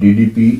DDP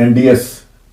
NDS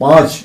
5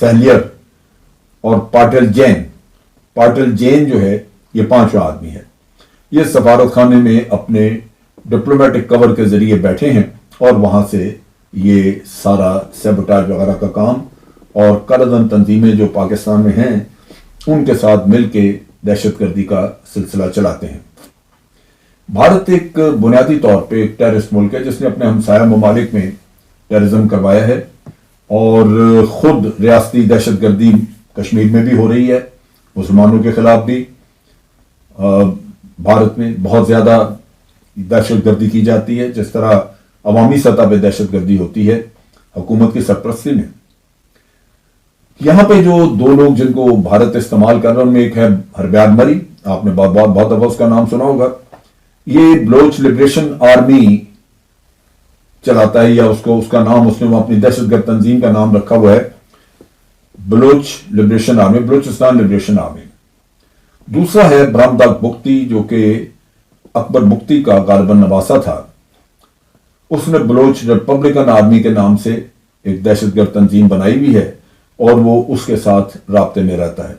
سہلیر اور پاٹل جین جو ہے یہ 5واں آدمی ہے. یہ سفارت خانے میں اپنے ڈپلومیٹک کور کے ذریعے بیٹھے ہیں اور وہاں سے یہ سارا سیبوٹاج وغیرہ کا کام اور قرارداد تنظیمیں جو پاکستان میں ہیں ان کے ساتھ مل کے دہشت گردی کا سلسلہ چلاتے ہیں. بھارت ایک بنیادی طور پہ ایک ٹیررسٹ ملک ہے جس نے اپنے ہمسایہ ممالک میں ٹیررزم کروایا ہے اور خود ریاستی دہشت گردی کشمیر میں بھی ہو رہی ہے, مسلمانوں کے خلاف بھی. بھارت میں بہت زیادہ دہشت گردی کی جاتی ہے, جس طرح عوامی سطح پہ دہشت گردی ہوتی ہے حکومت کی سرپرستی میں. یہاں پہ جو 2 لوگ جن کو بھارت استعمال کر رہا ہے ان میں ایک ہے ہربیار مری, آپ نے بہت دفعہ اس کا نام سنا ہوگا. یہ بلوچ لبریشن آرمی چلاتا ہے, یا اس کا نام اس نے اپنی دہشت گرد تنظیم کا نام رکھا ہوا ہے Baloch liberation army, Balochistan liberation army. دوسرا ہے برہمداغ بگٹی جو کہ اکبر بگٹی کا غالباً نواسا تھا. اس نے بلوچ ریپبلکن آرمی کے نام سے ایک دہشت گرد تنظیم بنائی ہوئی ہے اور وہ اس کے ساتھ رابطے میں رہتا ہے.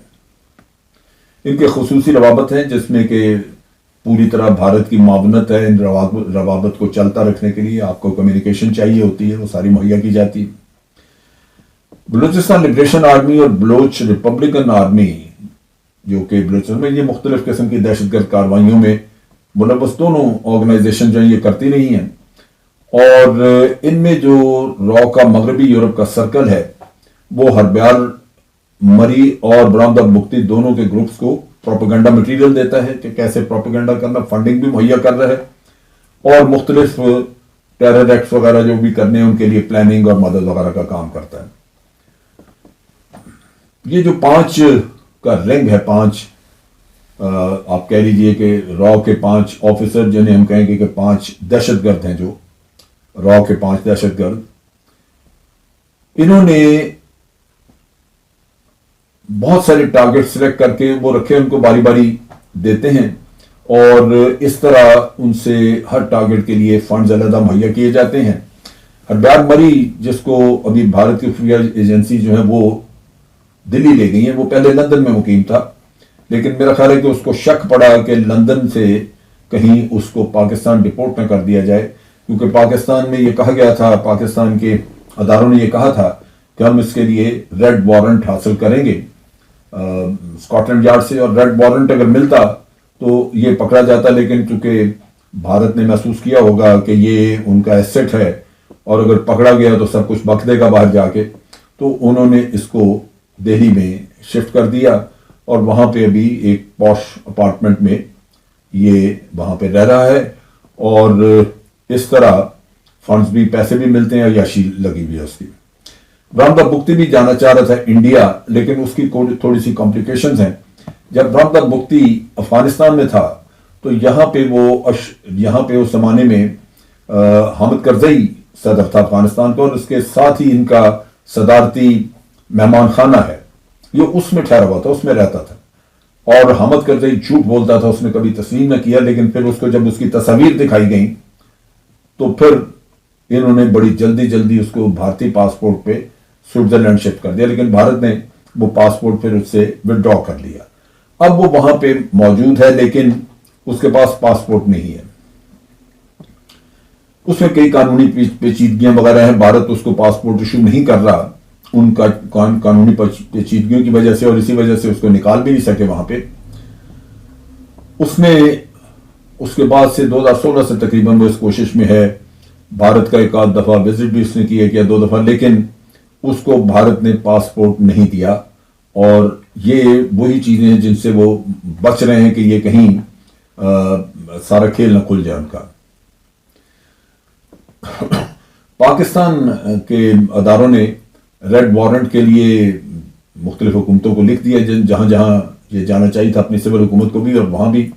ان کے خصوصی روابط ہیں جس میں کہ پوری طرح بھارت کی معاونت ہے. ان روابط کو چلتا رکھنے کے لیے آپ کو کمیونیکیشن چاہیے ہوتی ہے, وہ ساری مہیا کی جاتی ہے. بلوچستان لبریشن آرمی اور بلوچ ریپبلکن آرمی جو کہ بلوچستان میں یہ مختلف قسم کی دہشت گرد کاروائیوں میں ملوث دونوں آرگنائزیشن جو ہیں یہ کرتی نہیں ہیں. اور ان میں جو را کا مغربی یورپ کا سرکل ہے وہ ہربیار مری اور برہمداغ بگٹی دونوں کے گروپس کو پروپیگنڈا مٹیریل دیتا ہے کہ کیسے پروپیگنڈا کرنا, فنڈنگ بھی مہیا کر رہا ہے اور مختلف ٹیرر ایکٹس وغیرہ جو بھی کرنے ہیں ان کے لیے پلاننگ اور مدد وغیرہ کا کام کرتا ہے. یہ جو 5 کا رنگ ہے, 5 آپ کہہ لیجئے کہ را کے 5 آفیسر جنہیں ہم کہیں گے کہ 5 دہشت گرد ہیں, جو را کے 5 دہشت گرد, انہوں نے بہت سارے ٹارگٹ سلیکٹ کر کے وہ رکھے, ان کو باری باری دیتے ہیں اور اس طرح ان سے ہر ٹارگٹ کے لیے فنڈز علیحدہ مہیا کیے جاتے ہیں. ہربیار مری جس کو ابھی بھارت کی خفیہ ایجنسی جو ہے وہ دلی لے گئی ہیں, وہ پہلے لندن میں مقیم تھا, لیکن میرا خیال ہے کہ اس کو شک پڑا کہ لندن سے کہیں اس کو پاکستان ڈپورٹ نہ کر دیا جائے, کیونکہ پاکستان میں یہ کہا گیا تھا, پاکستان کے اداروں نے یہ کہا تھا کہ ہم اس کے لیے ریڈ وارنٹ حاصل کریں گے اسکاٹ لینڈ یارڈ سے, اور ریڈ وارنٹ اگر ملتا تو یہ پکڑا جاتا. لیکن چونکہ بھارت نے محسوس کیا ہوگا کہ یہ ان کا ایسٹ ہے اور اگر پکڑا گیا تو سب کچھ بک دے گا باہر جا کے, تو انہوں نے اس کو دہلی میں شفٹ کر دیا اور وہاں پہ ابھی ایک پوش اپارٹمنٹ میں یہ وہاں پہ رہ رہا ہے. اور اس طرح فنڈز بھی, پیسے بھی ملتے ہیں, عیاشی لگی ہوئی ہے اس کی. برہمداغ بگٹی بھی جانا چاہ رہا تھا انڈیا, لیکن اس کی تھوڑی سی کمپلیکیشنز ہیں. جب برہمداغ بگٹی افغانستان میں تھا تو یہاں پہ اس زمانے میں حامد کرزئی صدر تھا افغانستان کا, اور اس کے ساتھ ہی ان کا صدارتی مہمان خانہ ہے, یہ اس میں ٹھہرا ہوا تھا, اس میں رہتا تھا. اور حامد کرزئی جھوٹ بولتا تھا, اس نے کبھی تسلیم نہ کیا, لیکن پھر اس کو جب اس کی تصاویر دکھائی گئیں تو پھر انہوں نے بڑی جلدی اس کو بھارتی پاسپورٹ پہ سوئٹزرلینڈ شفٹ کر دیا, لیکن بھارت نے وہ پاسپورٹ پھر اس سے وڈرا کر لیا. اب وہ وہاں پہ موجود ہے لیکن اس کے پاس پاسپورٹ نہیں ہے. اس میں کئی قانونی پیچیدگیاں وغیرہ ہیں, بھارت اس کو پاسپورٹ ایشو نہیں کر رہا ان کا قانونی پیچیدگیوں کی وجہ سے, اور اسی وجہ سے اس کو نکال بھی نہیں سکے وہاں پہ. اس نے اس کے بعد سے 2016 سے تقریباً وہ اس کوشش میں ہے, بھارت کا ایک آدھ دفعہ وزٹ بھی اس نے کیا 2 دفعہ, لیکن اس کو بھارت نے پاسپورٹ نہیں دیا. اور یہ وہی چیزیں ہیں جن سے وہ بچ رہے ہیں کہ یہ کہیں سارا کھیل نہ کھل جائے ان کا. پاکستان کے اداروں نے ریڈ وارنٹ کے لیے مختلف حکومتوں کو لکھ دیا, جہاں جہاں یہ جانا چاہیے تھا, اپنی سول حکومت کو بھی اور وہاں بھی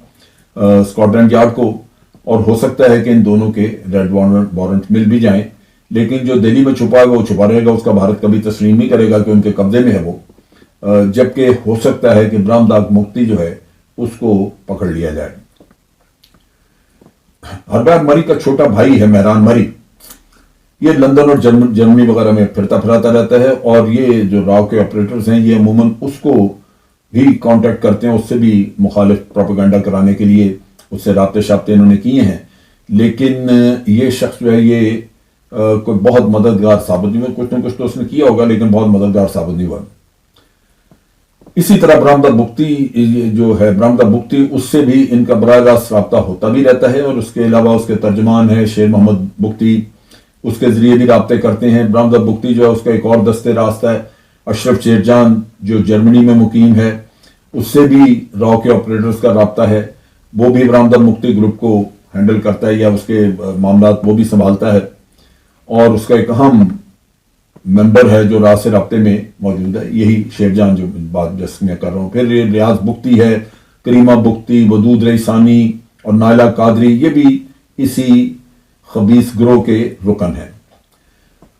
اسکاٹ لینڈ یارڈ کو, اور ہو سکتا ہے کہ ان دونوں کے ریڈ وارنٹ مل بھی جائیں. لیکن جو دہلی میں چھپا ہے وہ چھپا رہے گا, اس کا بھارت کبھی تسلیم نہیں کرے گا کہ ان کے قبضے میں ہے وہ, جبکہ ہو سکتا ہے کہ برہمداغ بگٹی جو ہے اس کو پکڑ لیا جائے. ہربیار مری کا چھوٹا بھائی ہے مہران مری, یہ لندن اور جرمنی وغیرہ میں پھرتا پھراتا رہتا ہے، اور یہ جو راؤ کے آپریٹرز ہیں یہ عموماً اس کو بھی کانٹیکٹ کرتے ہیں، اس سے بھی مخالف پروپیگنڈا کرانے کے لیے اس سے رابطے شابطے انہوں نے کیے ہیں، لیکن یہ شخص جو ہے یہ کوئی بہت مددگار ثابت نہیں ہوا. کچھ نہ کچھ تو اس نے کیا ہوگا لیکن بہت مددگار ثابت نہیں ہوا. اسی طرح برآمدہ بگٹی جو ہے، برآمدہ بگٹی، اس سے بھی ان کا براہ راست رابطہ ہوتا بھی رہتا ہے، اور اس کے علاوہ اس کے ترجمان ہیں شیر محمد بگٹی، اس کے ذریعے بھی رابطے کرتے ہیں. برآمدہ بگٹی جو ہے اس کا ایک اور دستے راست ہے اشرف چیرجان جو جرمنی میں مقیم ہے، اس سے بھی راؤ کے آپریٹرز کا رابطہ ہے. وہ بھی برآمدہ بگٹی گروپ کو ہینڈل کرتا ہے یا اس کے معاملات وہ بھی سنبھالتا ہے، اور اس کا ایک اہم ممبر ہے جو راز سے رابطے میں موجود ہے یہی شیرجان جو بات جس میں کر رہا ہوں. پھر یہ ریاض بگٹی ہے، کریمہ بگٹی، ودود ریسانی اور نائلہ قادری، یہ بھی اسی خبیث گروہ کے رکن ہیں.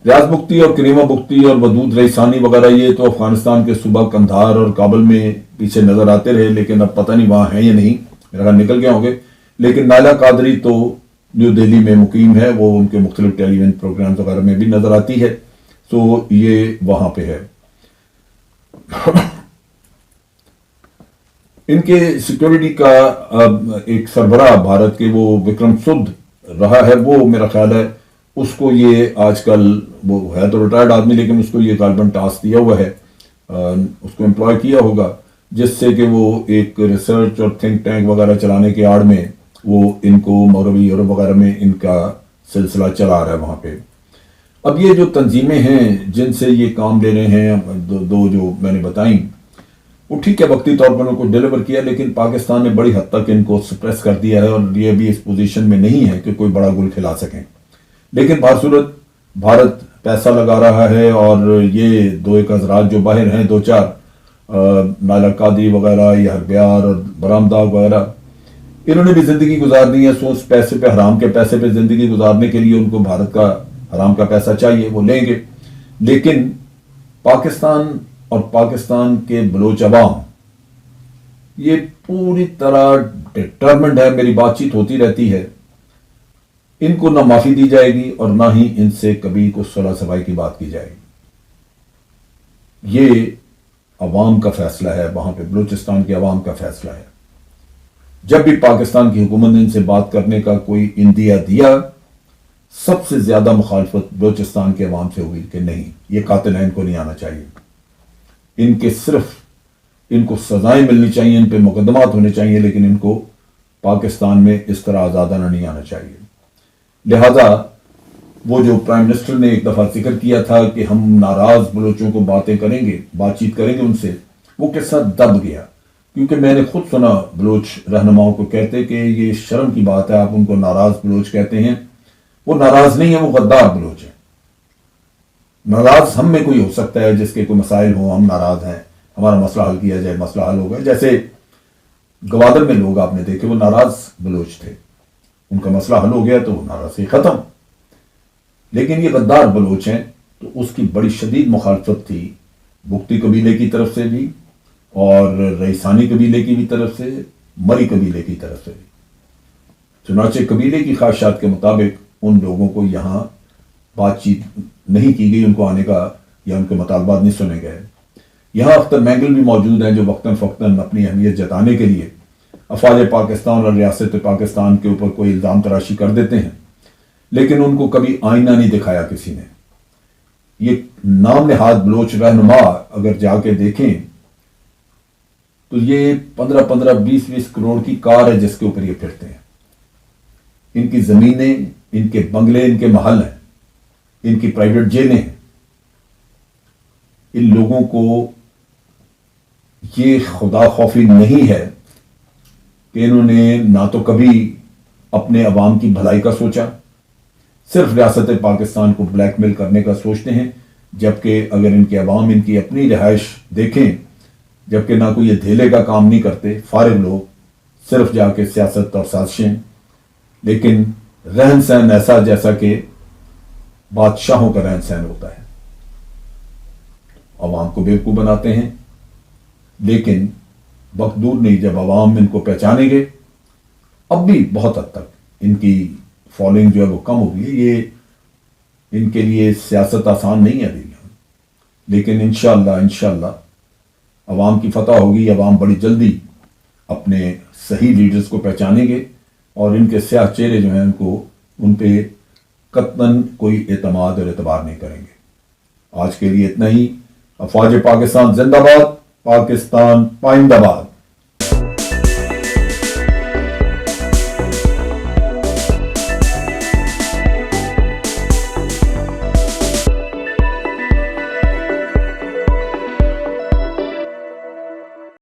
ریاض بگٹی اور کریمہ بگٹی اور ودود ریسانی وغیرہ یہ تو افغانستان کے صوبہ قندھار اور کابل میں پیچھے نظر آتے رہے، لیکن اب پتہ نہیں وہاں ہیں یا نہیں، میرا خیال نکل گئے ہوں گے. لیکن نائلہ قادری تو نیو دہلی میں مقیم ہے، وہ ان کے مختلف ٹیلی ویژن پروگرامز وغیرہ میں بھی نظر آتی ہے، تو یہ وہاں پہ ہے. ان کے سیکیورٹی کا ایک سربراہ بھارت کے وہ وکرم سدھ رہا ہے، وہ میرا خیال ہے اس کو یہ آج کل، وہ ہے تو ریٹائرڈ آدمی لیکن اس کو یہ غالباً ٹاسک دیا ہوا ہے، اس کو امپلوائے کیا ہوگا، جس سے کہ وہ ایک ریسرچ اور تھنک ٹینک وغیرہ چلانے کے آڑ میں وہ ان کو مغربی یورپ وغیرہ میں ان کا سلسلہ چلا رہا ہے وہاں پہ. اب یہ جو تنظیمیں ہیں جن سے یہ کام لے رہے ہیں، دو جو میں نے بتائیں، وہ ٹھیک ہے وقتی طور پر ان کو ڈیلیور کیا، لیکن پاکستان نے بڑی حد تک ان کو سپریس کر دیا ہے، اور یہ بھی اس پوزیشن میں نہیں ہے کہ کوئی بڑا گل کھلا سکیں. لیکن بہرصورت بھارت پیسہ لگا رہا ہے، اور یہ دو ایک حضرات جو باہر ہیں، دو چار نائلہ قادری وغیرہ یا ہربیار اور برآمدہ وغیرہ، انہوں نے بھی زندگی گزارنی ہے سوچ پیسے پہ، حرام کے پیسے پہ زندگی گزارنے کے لیے ان کو بھارت کا حرام کا پیسہ چاہیے، وہ لیں گے. لیکن پاکستان اور پاکستان کے بلوچ عوام یہ پوری طرح ڈٹرمنڈ ہے، میری بات چیت ہوتی رہتی ہے، ان کو نہ معافی دی جائے گی اور نہ ہی ان سے کبھی کو صلح صفائی کی بات کی جائے گی. یہ عوام کا فیصلہ ہے، وہاں پہ بلوچستان کے عوام کا فیصلہ ہے. جب بھی پاکستان کی حکومت نے ان سے بات کرنے کا کوئی اندیا دیا، سب سے زیادہ مخالفت بلوچستان کے عوام سے ہوئی کہ نہیں، یہ قاتل ہیں، ان کو نہیں آنا چاہیے، ان کے صرف ان کو سزائیں ملنی چاہیے، ان پہ مقدمات ہونے چاہیے، لیکن ان کو پاکستان میں اس طرح آزادانہ نہیں آنا چاہیے. لہذا وہ جو پرائم منسٹر نے ایک دفعہ ذکر کیا تھا کہ ہم ناراض بلوچوں کو باتیں کریں گے، بات چیت کریں گے ان سے، وہ قصہ دب گیا. کیونکہ میں نے خود سنا بلوچ رہنماؤں کو کہتے کہ یہ شرم کی بات ہے، آپ ان کو ناراض بلوچ کہتے ہیں. وہ ناراض نہیں ہے، وہ غدار بلوچ ہیں. ناراض ہم میں کوئی ہو سکتا ہے جس کے کوئی مسائل ہوں، ہم ناراض ہیں، ہمارا مسئلہ حل کیا جائے، مسئلہ حل ہوگا. جیسے گوادر میں لوگ آپ نے دیکھے وہ ناراض بلوچ تھے، ان کا مسئلہ حل ہو گیا تو وہ ناراضی ختم. لیکن یہ غدار بلوچ ہیں، تو اس کی بڑی شدید مخالفت تھی بگٹی قبیلے کی طرف سے بھی، اور ریسانی قبیلے کی بھی طرف سے، مری قبیلے کی طرف سے بھی. چنانچہ قبیلے کی خواہشات کے مطابق ان لوگوں کو یہاں بات چیت نہیں کی گئی، ان کو آنے کا یا ان کے مطالبات نہیں سنے گئے. یہاں اختر مینگل بھی موجود ہیں جو وقتاً فوقتاً اپنی اہمیت جتانے کے لیے افواج پاکستان اور ریاست پاکستان کے اوپر کوئی الزام تراشی کر دیتے ہیں، لیکن ان کو کبھی آئینہ نہیں دکھایا کسی نے. یہ نام نہاد بلوچ رہنما اگر جا کے دیکھیں تو یہ 15 20 کروڑ کی کار ہے جس کے اوپر یہ پھرتے ہیں. ان کی زمینیں، ان کے بنگلے، ان کے محل ہیں، ان کی پرائیویٹ جیلیں ہیں. ان لوگوں کو یہ خدا خوفی نہیں ہے کہ انہوں نے نہ تو کبھی اپنے عوام کی بھلائی کا سوچا، صرف ریاست پاکستان کو بلیک میل کرنے کا سوچتے ہیں. جبکہ اگر ان کے عوام ان کی اپنی رہائش دیکھیں، جبکہ نہ کوئی یہ دھیلے کا کام نہیں کرتے، فارغ لوگ، صرف جا کے سیاست اور سازشیں، لیکن رہن سہن ایسا جیسا کہ بادشاہوں کا رہن سہن ہوتا ہے. عوام کو بیوقوف بناتے ہیں، لیکن وقت دور نہیں جب عوام ان کو پہچانیں گے. اب بھی بہت حد تک ان کی فالوئنگ جو ہے وہ کم ہو گئی ہے. یہ ان کے لیے سیاست آسان نہیں ہے ابھی، لیکن انشاءاللہ عوام کی فتح ہوگی. عوام بڑی جلدی اپنے صحیح لیڈرز کو پہچانیں گے اور ان کے سیاہ چہرے جو ہیں ان پہ قطعاً کوئی اعتماد اور اعتبار نہیں کریں گے. آج کے لیے اتنا ہی. افواج پاکستان زندہ باد، پاکستان پائندہ باد.